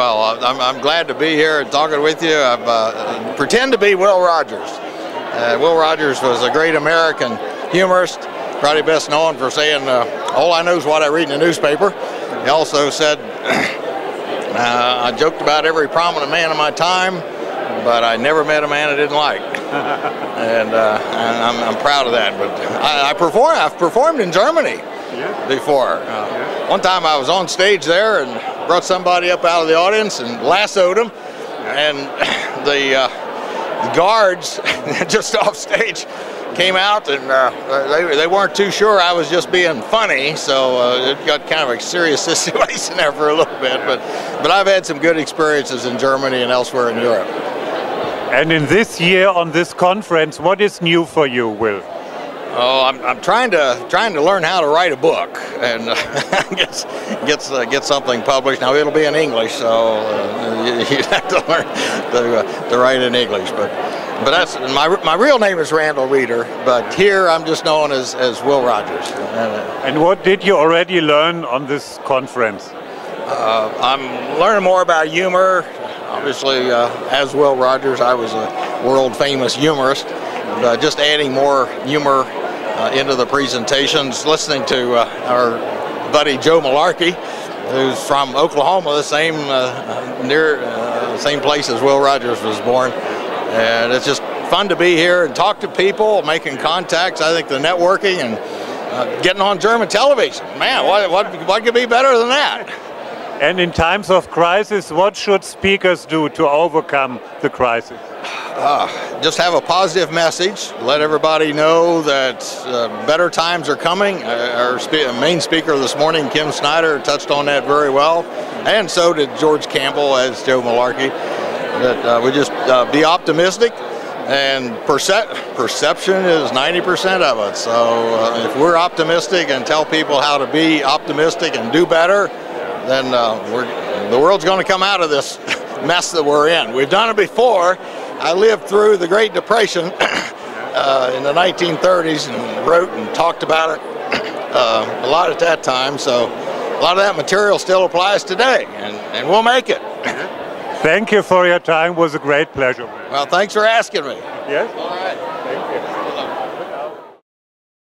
Well, I'm glad to be here and talking with you. I pretend to be Will Rogers. Will Rogers was a great American humorist, probably best known for saying, all I know is what I read in the newspaper. He also said, I joked about every prominent man of my time, but I never met a man I didn't like. And I'm proud of that. But I've performed in Germany before. One time I was on stage there and brought somebody up out of the audience and lassoed him, and the guards just off stage came out, and they weren't too sure I was just being funny, so it got kind of a serious situation there for a little bit. But I've had some good experiences in Germany and elsewhere in Europe. And in this year on this conference, what is new for you, Will? Oh, I'm trying to learn how to write a book and get something published. Now it'll be in English, so you have to learn to write in English. But that's my real name is Randall Reeder, but here I'm just known as Will Rogers. And what did you already learn on this conference? I'm learning more about humor. Obviously, as Will Rogers, I was a world famous humorist. Just adding more humor into the presentations, listening to our buddy Joe Malarkey, who's from Oklahoma, the same place as Will Rogers was born. And it's just fun to be here and talk to people, making contacts. I think the networking and getting on German television, man, what could be better than that? And in times of crisis, what should speakers do to overcome the crisis? Just have a positive message. Let everybody know that better times are coming. Our main speaker this morning, Kim Snyder, touched on that very well, and so did George Campbell, as Joe Malarkey. That we just be optimistic, and perception is 90% of it. So if we're optimistic and tell people how to be optimistic and do better, then the world's going to come out of this mess that we're in. We've done it before. I lived through the Great Depression in the 1930s and wrote and talked about it a lot at that time. So a lot of that material still applies today, and we'll make it. Thank you for your time. It was a great pleasure. Well, thanks for asking me. Yes. All right.